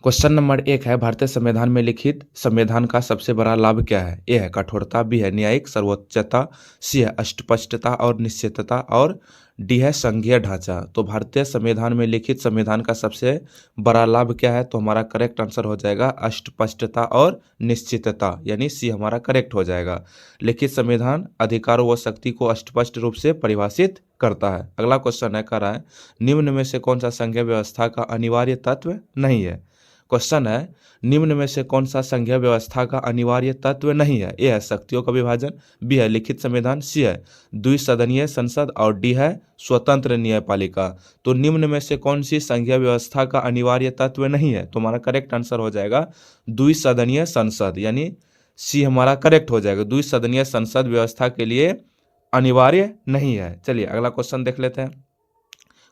Question number 1 है, भारतीय संविधान में लिखित संविधान का सबसे बड़ा लाभ क्या है? ए है कठोरता, बी है न्यायिक सर्वोच्चता, सी है अस्पष्टता और निश्चितता और डी है संघीय ढांचा। तो भारतीय संविधान में लिखित संविधान का सबसे बड़ा लाभ क्या है? तो हमारा करेक्ट आंसर हो जाएगा अस्पष्टता और निश्चितता, यानी सी हमारा करेक्ट हो जाएगा। लिखित संविधान अधिकारों व शक्ति को स्पष्ट रूप से परिभाषित करता है। अगला क्वेश्चन है, कह रहा है निम्न में से कौन सा संघीय व्यवस्था का अनिवार्य तत्व नहीं है? क्वेश्चन है, निम्न में से कौन सा संघीय व्यवस्था का अनिवार्य तत्व नहीं है? ए है शक्तियों का विभाजन, बी है लिखित संविधान, सी है द्विसदनीय संसद और डी है स्वतंत्र न्यायपालिका। तो निम्न में से कौन सी संघीय व्यवस्था का अनिवार्य तत्व नहीं है? तो हमारा करेक्ट आंसर हो जाएगा द्विसदनीय संसद, यानी सी हमारा करेक्ट हो जाएगा। द्विसदनीय संसद व्यवस्था के लिए अनिवार्य नहीं है। चलिए अगला क्वेश्चन देख लेते हैं।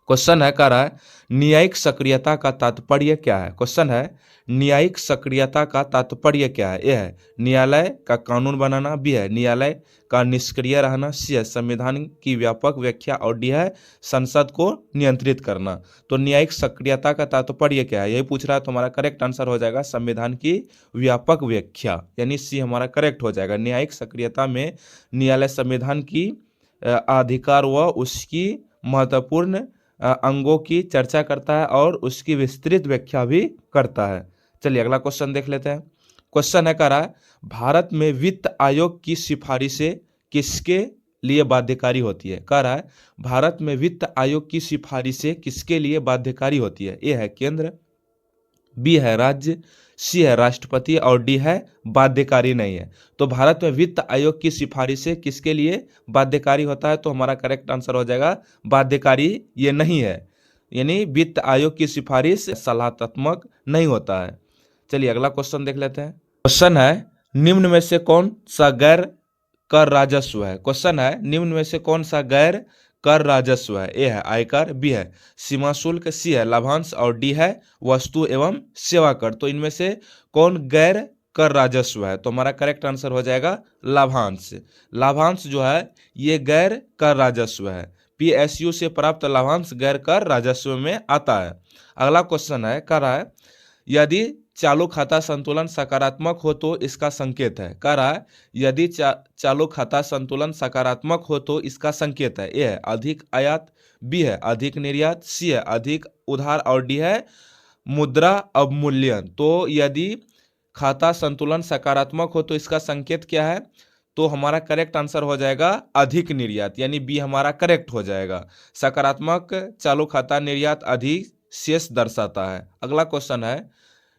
क्वेश्चन है, कह रहा है न्यायिक सक्रियता का तात्पर्य क्या है? क्वेश्चन है न्यायिक सक्रियता का तात्पर्य क्या है? ए है न्यायालय का कानून बनाना, बी है न्यायालय का निष्क्रिय रहना, सी है संविधान की व्यापक व्याख्या और डी है संसद को नियंत्रित करना। तो न्यायिक सक्रियता का तात्पर्य क्या है, यही पूछ रहा है। तो हमारा करेक्ट आंसर हो जाएगा संविधान की व्यापक व्याख्या, यानी सी हमारा करेक्ट हो जाएगा। न्यायिक सक्रियता में न्यायालय संविधान की अधिकार व उसकी महत्वपूर्ण अंगों की चर्चा करता है और उसकी विस्तृत व्याख्या भी करता है। चलिए अगला क्वेश्चन देख लेते हैं। क्वेश्चन है, कह रहा है भारत में वित्त आयोग की सिफारिशें किसके लिए बाध्यकारी होती है? कह रहा है भारत में वित्त आयोग की सिफारिशें किसके लिए बाध्यकारी होती है? ए है केंद्र, बी है राज्य, सी है राष्ट्रपति और डी है बाध्यकारी नहीं है। तो भारत में वित्त आयोग की सिफारिशें किसके लिए बाध्यकारी होता है? तो हमारा करेक्ट आंसर हो जाएगा बाध्यकारी ये नहीं है, यानी वित्त आयोग की सिफारिश सलाहात्मक नहीं होता है। चलिए अगला क्वेश्चन देख लेते हैं। क्वेश्चन है निम्न में से कौन सा गैर कर राजस्व है? क्वेश्चन है निम्न में से कौन सा गैर कर राजस्व है? ए है आयकर, बी है सीमा शुल्क, सी है लाभांश और डी है वस्तु एवं सेवा कर। तो इनमें से कौन गैर कर राजस्व है? तो हमारा करेक्ट आंसर हो जाएगा लाभांश। लाभांश जो है ये गैर कर राजस्व है। पीएसयू से प्राप्त लाभांश गैर कर राजस्व में आता है। अगला क्वेश्चन है, कह रहा है यदि चालू खाता संतुलन सकारात्मक हो तो इसका संकेत है। कह रहा है यदि चालू खाता संतुलन सकारात्मक हो तो इसका संकेत है। ए है अधिक आयात, बी है अधिक निर्यात, सी है अधिक उधार और डी है मुद्रा अवमूल्यन। तो यदि खाता संतुलन सकारात्मक हो तो इसका संकेत क्या है? तो हमारा करेक्ट आंसर हो जाएगा अधिक निर्यात, यानी बी हमारा करेक्ट हो जाएगा। सकारात्मक चालू खाता निर्यात अधिक शेष दर्शाता है। अगला क्वेश्चन है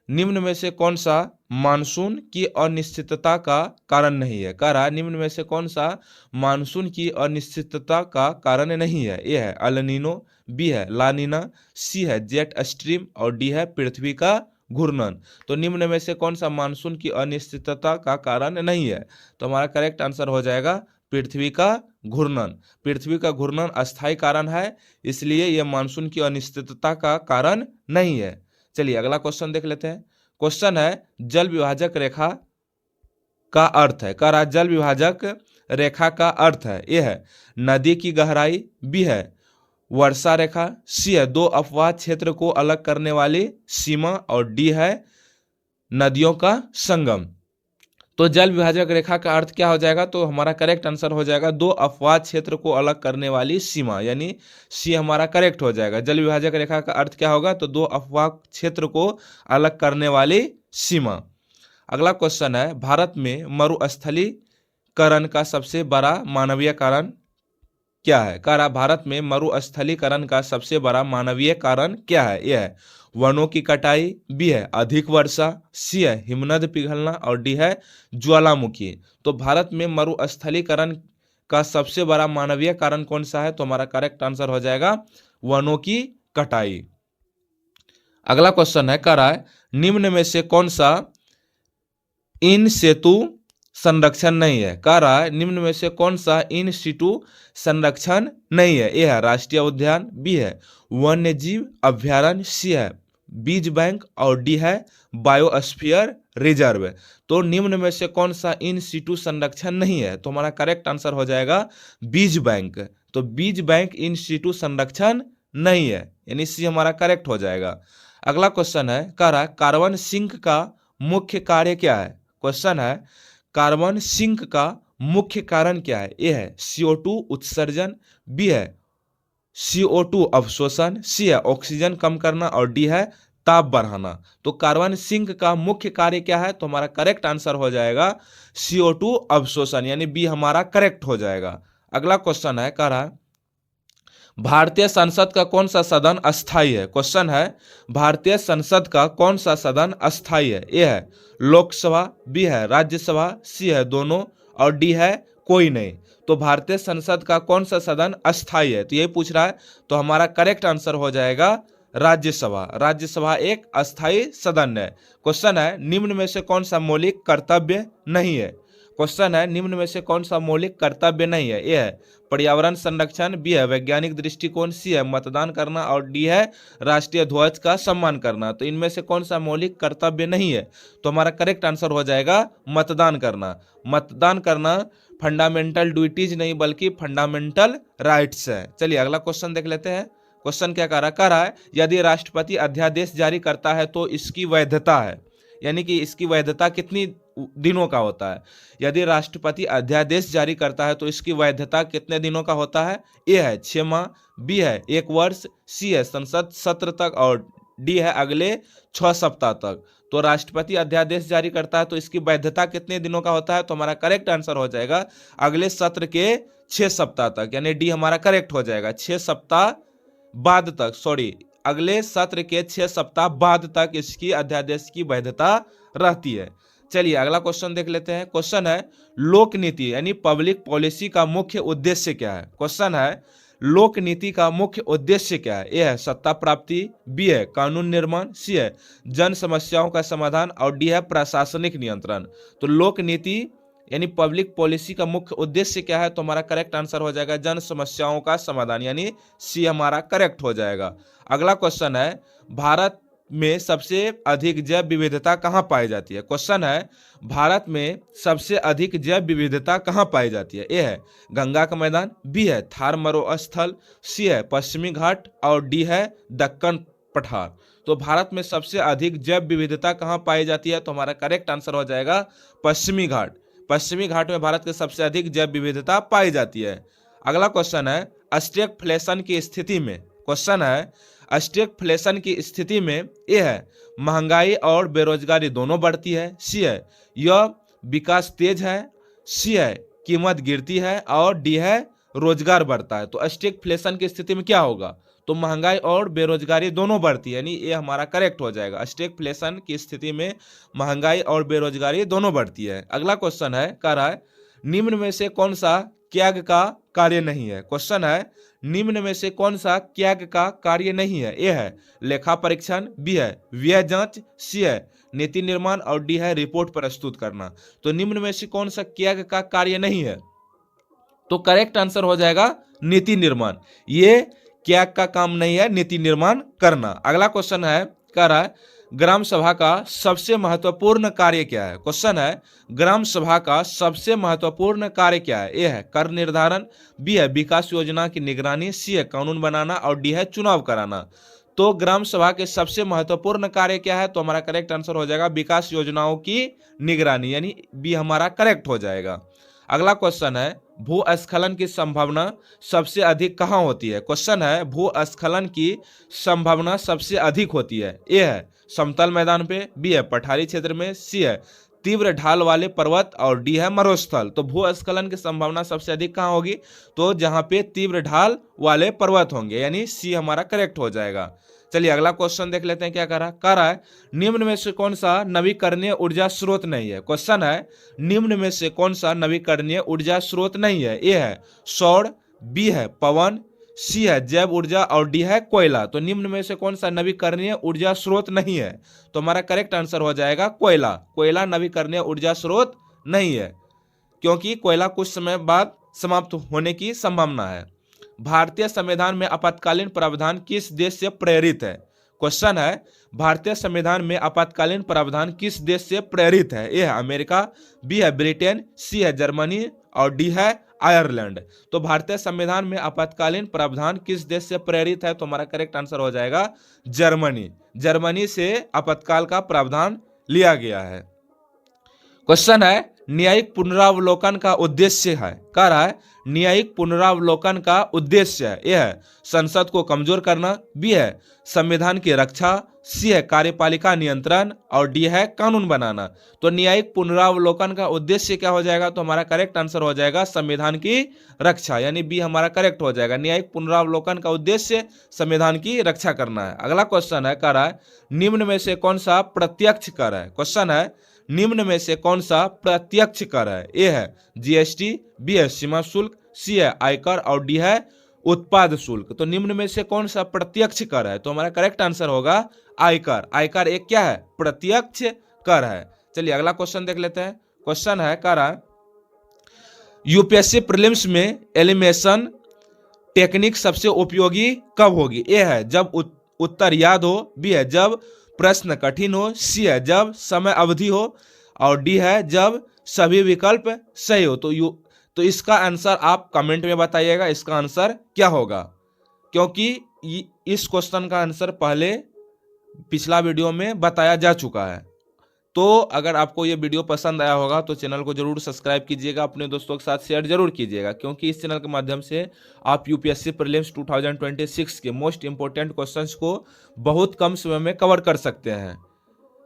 निम्न में से कौन सा मानसून की अनिश्चितता का कारण नहीं है? कह रहा है निम्न में से कौन सा मानसून की अनिश्चितता का कारण नहीं है? ए है अल नीनो, बी है ला नीना, सी है जेट स्ट्रीम और डी है पृथ्वी का घूर्णन। तो निम्न में से कौन सा मानसून की अनिश्चितता का कारण नहीं है? तो हमारा करेक्ट आंसर हो जाएगा पृथ्वी का घूर्णन। पृथ्वी का घूर्णन अस्थायी कारण है, इसलिए यह मानसून की अनिश्चितता का कारण नहीं है। चलिए अगला क्वेश्चन देख लेते हैं। क्वेश्चन है जल विभाजक रेखा का अर्थ है। कह रहा जल विभाजक रेखा का अर्थ है। ए है नदी की गहराई, बी है वर्षा रेखा, सी है दो अपवाह क्षेत्र को अलग करने वाली सीमा और डी है नदियों का संगम। तो जल विभाजक रेखा का अर्थ क्या हो जाएगा? तो हमारा करेक्ट आंसर हो जाएगा दो अपवाह क्षेत्र को अलग करने वाली सीमा, यानी सी हमारा करेक्ट हो जाएगा। जल विभाजक रेखा का अर्थ क्या होगा? तो दो अपवाह क्षेत्र को अलग करने वाली सीमा। अगला क्वेश्चन है भारत में मरुस्थलीकरण का सबसे बड़ा मानवीय कारण क्या है? कह रहा भारत में मरुस्थलीकरण का सबसे बड़ा मानवीय कारण क्या है? यह है वनों की कटाई, बी है अधिक वर्षा, सी है हिमनद पिघलना और डी है ज्वालामुखी। तो भारत में मरुस्थलीकरण का सबसे बड़ा मानवीय कारण कौन सा है? तो हमारा करेक्ट आंसर हो जाएगा वनों की कटाई। अगला क्वेश्चन है, कह रहा है निम्न में से कौन सा इन सेतु संरक्षण नहीं है? कह रहा है निम्न में से कौन सा इन सिटू संरक्षण नहीं है? ए है राष्ट्रीय उद्यान, बी है वन्य जीव अभ्यारण्य, सी है बीज बैंक और डी है बायोस्फीयर रिजर्व। तो निम्न में से कौन सा इन सिटू संरक्षण नहीं है? तो हमारा करेक्ट आंसर हो जाएगा बीज बैंक। तो बीज बैंक इन सिटू संरक्षण नहीं है, यानी सी हमारा करेक्ट हो जाएगा। अगला क्वेश्चन है, कह रहा है कार्बन सिंक का मुख्य कार्य क्या है। क्वेश्चन है कार्बन सिंक का मुख्य कारण क्या है। ए है CO2 उत्सर्जन, बी है CO2 अवशोषण, सी है ऑक्सीजन कम करना और डी है ताप बढ़ाना। तो कार्बन सिंक का मुख्य कार्य क्या है, तो हमारा करेक्ट आंसर हो जाएगा CO2 अवशोषण, यानी बी हमारा करेक्ट हो जाएगा। अगला क्वेश्चन है, कह रहा है भारतीय संसद का कौन सा सदन अस्थायी है। क्वेश्चन है भारतीय संसद का कौन सा सदन अस्थायी है। ए है लोकसभा, बी है राज्यसभा, सी है दोनों और डी है कोई नहीं। तो भारतीय संसद का कौन सा सदन अस्थायी है, तो यही पूछ रहा है, तो हमारा करेक्ट आंसर हो जाएगा राज्यसभा। राज्यसभा एक अस्थायी सदन है। क्वेश्चन है निम्न में से कौन सा मौलिक कर्तव्य नहीं है। क्वेश्चन है निम्न में से कौन सा मौलिक कर्तव्य नहीं है। ए है पर्यावरण संरक्षण, बी है वैज्ञानिक दृष्टिकोण, सी है मतदान करना और डी है राष्ट्रीय ध्वज का सम्मान करना। तो इनमें से कौन सा मौलिक कर्तव्य नहीं है, तो हमारा करेक्ट आंसर हो जाएगा मतदान करना। मतदान करना फंडामेंटल ड्यूटीज नहीं बल्कि फंडामेंटल राइट्स है। चलिए अगला क्वेश्चन देख लेते हैं। क्वेश्चन क्या कह रहा है यदि राष्ट्रपति अध्यादेश जारी करता है तो इसकी वैधता है, यानी कि इसकी वैधता कितनी दिनों का होता है। यदि राष्ट्रपति अध्यादेश जारी करता है तो इसकी वैधता कितने दिनों का होता है। ए है 6 माह, बी है 1 वर्ष, सी है संसद सत्र तक और डी है अगले 6 सप्ताह तक। तो राष्ट्रपति अध्यादेश जारी करता है तो इसकी वैधता कितने दिनों का होता है, तो हमारा करेक्ट आंसर हो जाएगा अगले सत्र के 6 सप्ताह तक, यानी डी हमारा करेक्ट हो जाएगा। 6 सप्ताह बाद तक, सॉरी अगले सत्र के 6 सप्ताह बाद तक इसकी अध्यादेश की वैधता रहती है। चलिए अगला क्वेश्चन देख लेते हैं। क्वेश्चन है लोक नीति यानी पब्लिक पॉलिसी का मुख्य उद्देश्य क्या है। क्वेश्चन है लोक नीति का मुख्य उद्देश्य क्या है। ए है सत्ता प्राप्ति, बी है कानून निर्माण, सी है जन समस्याओं का समाधान और डी है प्रशासनिक नियंत्रण। तो लोक नीति यानी पब्लिक पॉलिसी का मुख्य उद्देश्य क्या है, तो हमारा करेक्ट आंसर हो जाएगा जन समस्याओं का समाधान, यानी सी हमारा करेक्ट हो जाएगा। अगला क्वेश्चन है भारत में सबसे अधिक जैव विविधता कहाँ पाई जाती है। क्वेश्चन है भारत में सबसे अधिक जैव विविधता कहाँ पाई जाती है। ए है गंगा का मैदान, बी है थार मरुस्थल, सी है पश्चिमी घाट और डी है दक्कन पठार। तो भारत में सबसे अधिक जैव विविधता कहाँ पाई जाती है, तो हमारा करेक्ट आंसर हो जाएगा पश्चिमी घाट। पश्चिमी घाट में भारत के सबसे अधिक जैव विविधता पाई जाती है। अगला क्वेश्चन है स्टैगफ्लेशन की स्थिति में। क्वेश्चन है स्टैगफ्लेशन की स्थिति में ए है महंगाई और बेरोजगारी दोनों बढ़ती है, सी है यह विकास तेज है, सी है कीमत गिरती है और डी है रोजगार बढ़ता है। तो स्टैगफ्लेशन की स्थिति में क्या होगा, तो महंगाई और बेरोजगारी दोनों बढ़ती है, यानी ये हमारा करेक्ट हो जाएगा। स्टैगफ्लेशन की स्थिति में महंगाई और बेरोजगारी दोनों बढ़ती है। अगला क्वेश्चन है कह रहा है निम्न में से कौन सा क्याग का कार्य नहीं है। क्वेश्चन है निम्न में से कौन सा क्याग का कार्य नहीं है। ए है लेखा परीक्षण, बी है व्यय जांच, सी है नीति निर्माण और डी है रिपोर्ट प्रस्तुत करना। तो निम्न में से कौन सा क्याग का कार्य नहीं है, तो करेक्ट आंसर हो जाएगा नीति निर्माण। ये क्याग का काम नहीं है नीति निर्माण करना। अगला क्वेश्चन है कह रहा है ग्राम सभा का सबसे महत्वपूर्ण कार्य क्या है। क्वेश्चन है ग्राम सभा का सबसे महत्वपूर्ण कार्य क्या है। ए है कर निर्धारण, बी है विकास योजना की निगरानी, सी है कानून बनाना और डी है चुनाव कराना। तो ग्राम सभा के सबसे महत्वपूर्ण कार्य क्या है, तो हमारा करेक्ट आंसर हो जाएगा विकास योजनाओं की निगरानी, यानी बी हमारा करेक्ट हो जाएगा। अगला क्वेश्चन है भूस्खलन की संभावना सबसे अधिक कहाँ होती है। क्वेश्चन है भूस्खलन की संभावना सबसे अधिक होती है। ए है समतल मैदान पे, बी है पठारी क्षेत्र में, सी है तीव्र ढाल वाले पर्वत और डी है मरुस्थल। तो भूस्खलन की संभावना सबसे अधिक कहाँ होगी, तो जहां पे तीव्र ढाल वाले पर्वत होंगे, यानी सी हमारा करेक्ट हो जाएगा। चलिए अगला क्वेश्चन देख लेते हैं क्या कह रहा है निम्न में से कौन सा नवीकरणीय ऊर्जा स्रोत नहीं है। क्वेश्चन है निम्न में से कौन सा नवीकरणीय ऊर्जा स्रोत नहीं है। ए है सौर, बी है पवन, सी है जैव ऊर्जा और डी है कोयला। तो निम्न में से कौन सा नवीकरणीय ऊर्जा स्रोत नहीं है, तो हमारा करेक्ट आंसर हो जाएगा कोयला। कोयला नवीकरणीय ऊर्जा स्रोत नहीं है, क्योंकि कोयला कुछ समय बाद समाप्त होने की संभावना है। भारतीय संविधान में आपातकालीन प्रावधान किस देश से प्रेरित है। क्वेश्चन है भारतीय संविधान में आपातकालीन प्रावधान किस देश से प्रेरित है। ए है अमेरिका, बी है ब्रिटेन, सी है जर्मनी और डी है आयरलैंड। तो भारतीय संविधान में आपातकालीन प्रावधान किस देश से प्रेरित है? तो हमारा करेक्ट आंसर हो जाएगा जर्मनी। जर्मनी से आपातकाल का प्रावधान लिया गया है। क्वेश्चन है न्यायिक पुनरावलोकन का उद्देश्य है, कह रहा है न्यायिक पुनरावलोकन का उद्देश्य है। यह है संसद को कमजोर करना, बी है संविधान की रक्षा, सी है कार्यपालिका नियंत्रण और डी है कानून बनाना। तो न्यायिक पुनरावलोकन का उद्देश्य क्या हो जाएगा? तो हमारा करेक्ट आंसर हो जाएगा संविधान की रक्षा, यानी बी हमारा करेक्ट हो जाएगा। न्यायिक पुनरावलोकन का उद्देश्य संविधान की रक्षा करना है। अगला क्वेश्चन है, कह रहा है निम्न में से कौन सा प्रत्यक्ष कर है? क्वेश्चन है निम्न में से कौन सा प्रत्यक्ष कर है? ए है जीएसटी, बी है सीमा शुल्क, सी है आयकर और डी है उत्पाद शुल्क। तो निम्न में से कौन सा प्रत्यक्ष कर है? तो हमारा करेक्ट आंसर होगा आयकर। आयकर एक क्या है? प्रत्यक्ष कर है। चलिए अगला क्वेश्चन देख लेते हैं। क्वेश्चन है, कह रहा है यूपीएससी प्रीलिम्स में एलिमिनेशन टेक्निक सबसे उपयोगी कब होगी? ए है जब उत्तर याद हो, बी है जब प्रश्न कठिन हो, सी है जब समय अवधि हो और डी है जब सभी विकल्प सही हो। तो इसका आंसर आप कमेंट में बताइएगा, इसका आंसर क्या होगा, क्योंकि इस क्वेश्चन का आंसर पहले पिछला वीडियो में बताया जा चुका है। तो अगर आपको ये वीडियो पसंद आया होगा तो चैनल को जरूर सब्सक्राइब कीजिएगा, अपने दोस्तों के साथ शेयर जरूर कीजिएगा, क्योंकि इस चैनल के माध्यम से आप यूपीएससी प्रीलिम्स 2026 के मोस्ट इंपोर्टेंट क्वेश्चंस को बहुत कम समय में कवर कर सकते हैं।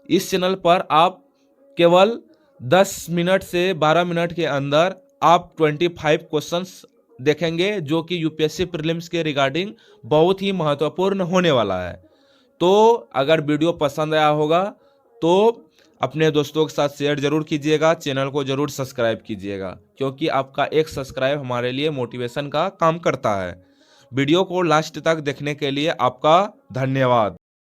इस चैनल पर आप केवल 10 मिनट से 12 मिनट के अंदर आप 25 क्वेश्चंस देखेंगे, जो कि यूपीएससी प्रीलिम्स के रिगार्डिंग बहुत ही महत्वपूर्ण होने वाला है। तो अगर वीडियो पसंद आया होगा तो अपने दोस्तों के साथ शेयर जरूर कीजिएगा, चैनल को जरूर सब्सक्राइब कीजिएगा, क्योंकि आपका एक सब्सक्राइब हमारे लिए मोटिवेशन का काम करता है। वीडियो को लास्ट तक देखने के लिए आपका धन्यवाद।